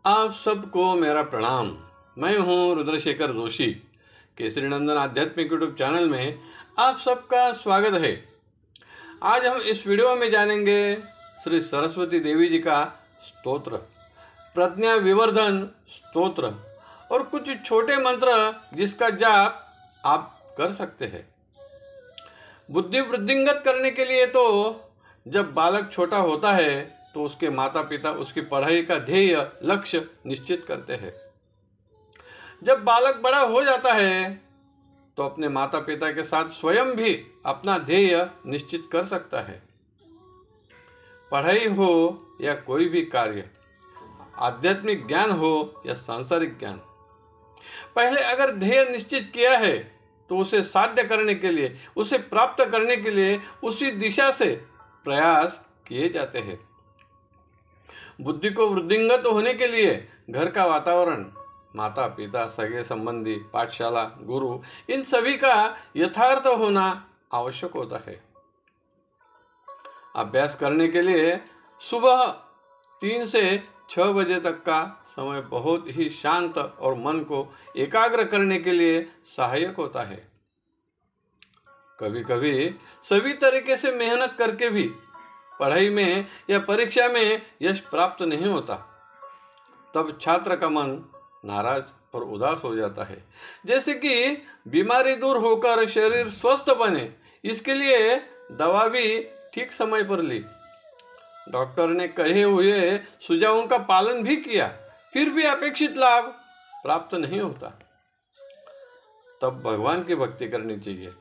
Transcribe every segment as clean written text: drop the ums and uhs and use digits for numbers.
आप सबको मेरा प्रणाम। मैं हूं रुद्रशेखर जोशी। केसरी नंदन आध्यात्मिक यूट्यूब चैनल में आप सबका स्वागत है। आज हम इस वीडियो में जानेंगे श्री सरस्वती देवी जी का स्तोत्र, प्रज्ञा विवर्धन स्तोत्र और कुछ छोटे मंत्र जिसका जाप आप कर सकते हैं। बुद्धि वृद्धिंगत करने के लिए तो जब बालक छोटा होता है तो उसके माता पिता उसकी पढ़ाई का ध्येय लक्ष्य निश्चित करते हैं। जब बालक बड़ा हो जाता है तो अपने माता पिता के साथ स्वयं भी अपना ध्येय निश्चित कर सकता है। पढ़ाई हो या कोई भी कार्य, आध्यात्मिक ज्ञान हो या सांसारिक ज्ञान, पहले अगर ध्येय निश्चित किया है तो उसे साध्य करने के लिए, उसे प्राप्त करने के लिए उसी दिशा से प्रयास किए जाते हैं। बुद्धि को वृद्धिंगत होने के लिए घर का वातावरण, माता पिता, सगे संबंधी, पाठशाला, गुरु, इन सभी का यथार्थ होना आवश्यक होता है। अभ्यास करने के लिए सुबह 3 से 6 बजे तक का समय बहुत ही शांत और मन को एकाग्र करने के लिए सहायक होता है। कभी कभी सभी तरीके से मेहनत करके भी पढ़ाई में या परीक्षा में यश प्राप्त नहीं होता, तब छात्र का मन नाराज और उदास हो जाता है। जैसे कि बीमारी दूर होकर शरीर स्वस्थ बने, इसके लिए दवा भी ठीक समय पर ली, डॉक्टर ने कहे हुए सुझावों का पालन भी किया, फिर भी अपेक्षित लाभ प्राप्त नहीं होता, तब भगवान की भक्ति करनी चाहिए,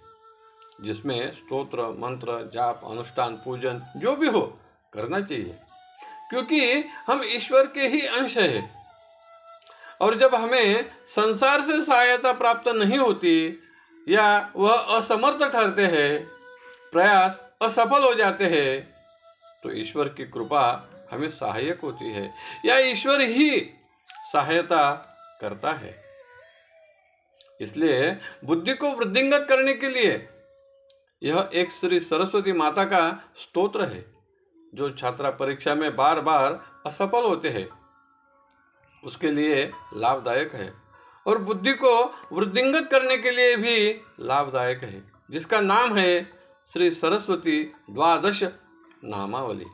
जिसमें स्तोत्र, मंत्र, जाप, अनुष्ठान, पूजन जो भी हो करना चाहिए, क्योंकि हम ईश्वर के ही अंश हैं। और जब हमें संसार से सहायता प्राप्त नहीं होती या वह असमर्थ ठहरते हैं, प्रयास असफल हो जाते हैं, तो ईश्वर की कृपा हमें सहायक होती है या ईश्वर ही सहायता करता है। इसलिए बुद्धि को वृद्धिंगत करने के लिए यह एक श्री सरस्वती माता का स्तोत्र है, जो छात्र परीक्षा में बार बार असफल होते हैं उसके लिए लाभदायक है, और बुद्धि को वृद्धिंगत करने के लिए भी लाभदायक है, जिसका नाम है श्री सरस्वती द्वादश नामावली।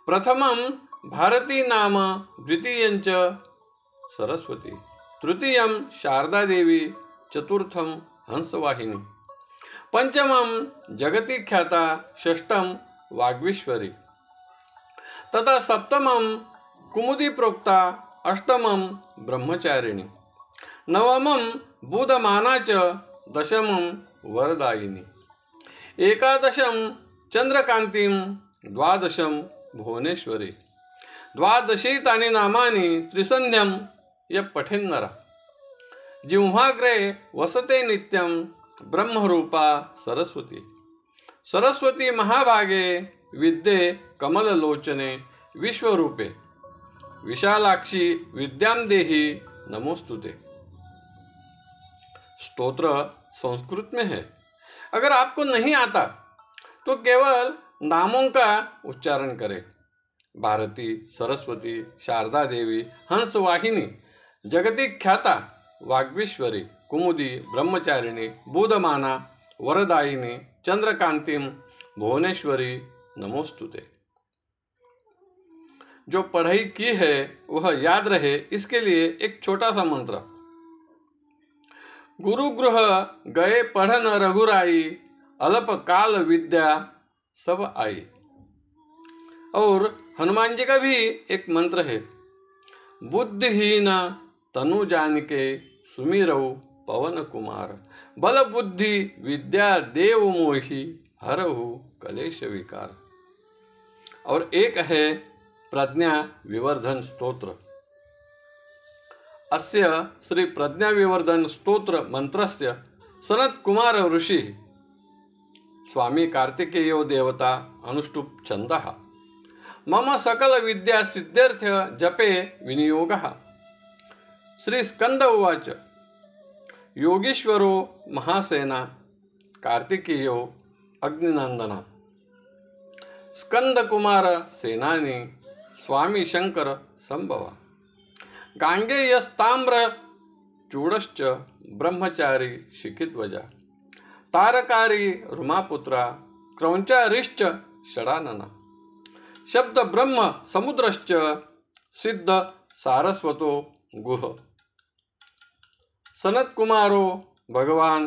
प्रथमं भारती नाम, द्वितीयंच सरस्वती, तृतीयं शारदा देवी, चतुर्थं हंसवाहिनी, पंचमं जगति ख्याता, षष्ठं वाग्विश्वरी, तथा सप्तमं कुमुदी प्रोक्ता, अष्टमं ब्रह्मचारिणी, नवमं बुधमाना च, दशमं वरदायिनी, एकादशं चंद्रकांतिं, द्वादशं भुवनेश्वरी, द्वादशैतानि नामानि त्रिसन्ध्यं यः पठेन्नरः, जिह्वाग्रे वसते नित्यं ब्रह्मरूपा सरस्वती, सरस्वती महाभागे विद्ये कमललोचने, विश्वरूपे विशालाक्षी विद्यां देहि नमोस्तुते। स्तोत्र संस्कृत में है। अगर आपको नहीं आता तो केवल नामों का उच्चारण करें। भारती, सरस्वती, शारदा देवी, हंसवाहिनी, जगति ख्याता, वाग्विश्वरी, कुमुदी, ब्रह्मचारिणी, बुधमाना, वरदायिनी, चंद्रकांतिम, भुवनेश्वरी नमोस्तुते। जो पढ़ाई की है वह याद रहे, इसके लिए एक छोटा सा मंत्र। गुरु गृह गए पढ़न रघुराई, अल्प काल विद्या सब आई। और हनुमान जी का भी एक मंत्र है, बुद्धिहीन तनु जानिके, सुमिरऊ पवन कुमार, बल बुद्धि विद्या देव मोहि, हरहु कलेश विकार। और एक है प्रज्ञा विवर्धन स्तोत्र। अस्य श्री प्रज्ञा विवर्धन स्तोत्र मंत्रस्य सनत कुमार ऋषि स्वामी कार्तिकेयो देवता अनुष्टुप छंदः, मम सकल विद्या सिद्ध्यर्थ जपे विनियोगः। श्री स्कंद उवाच, योगीश्वरो महासेना, कार्तिकेयो अग्निनंदना, स्कंद कुमार सेनानी, स्वामी शंकर संभवा। गांगेयस्ताम्र चूडश्च ब्रह्मचारी शिखिध्वजा। तारकारी रुमापुत्रा क्रौंचारिश्च षडानना। शब्द ब्रह्म समुद्रश्च सिद्ध सारस्वतो गुह। सनत्कुमारो भगवान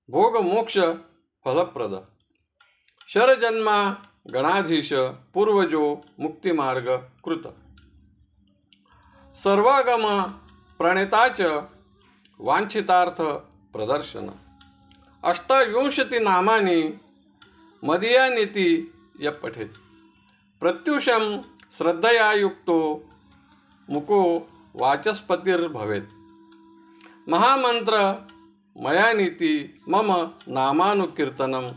भोग मोक्ष फलप्रद। शरजन्मा गणाधीश पूर्वजो मुक्तिमार्ग कृत। सर्वागम प्रणेताच वांछितार्थ प्रदर्शन। अष्टाविंशति नामानि मदीयानीति यः पठेत्। प्रत्युषं श्रद्धया युक्तो मुको वाचस्पतिर्भवेत्। महामंत्र मयानीति मम नामानुकीर्तनम।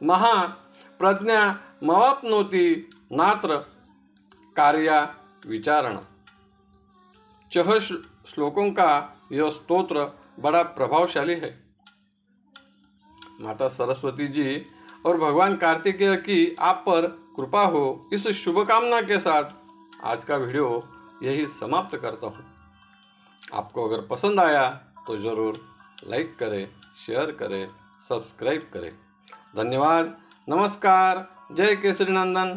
महाप्रज्ञा मवाप्नोति नात्र कार्या विचारण। 6 श्लोकों का यह स्तोत्र बड़ा प्रभावशाली है। माता सरस्वती जी और भगवान कार्तिकेय की आप पर कृपा हो, इस शुभकामना के साथ आज का वीडियो यही समाप्त करता हूँ। आपको अगर पसंद आया तो ज़रूर लाइक करें, शेयर करें, सब्सक्राइब करें। धन्यवाद। नमस्कार। जय केसरी नंदन।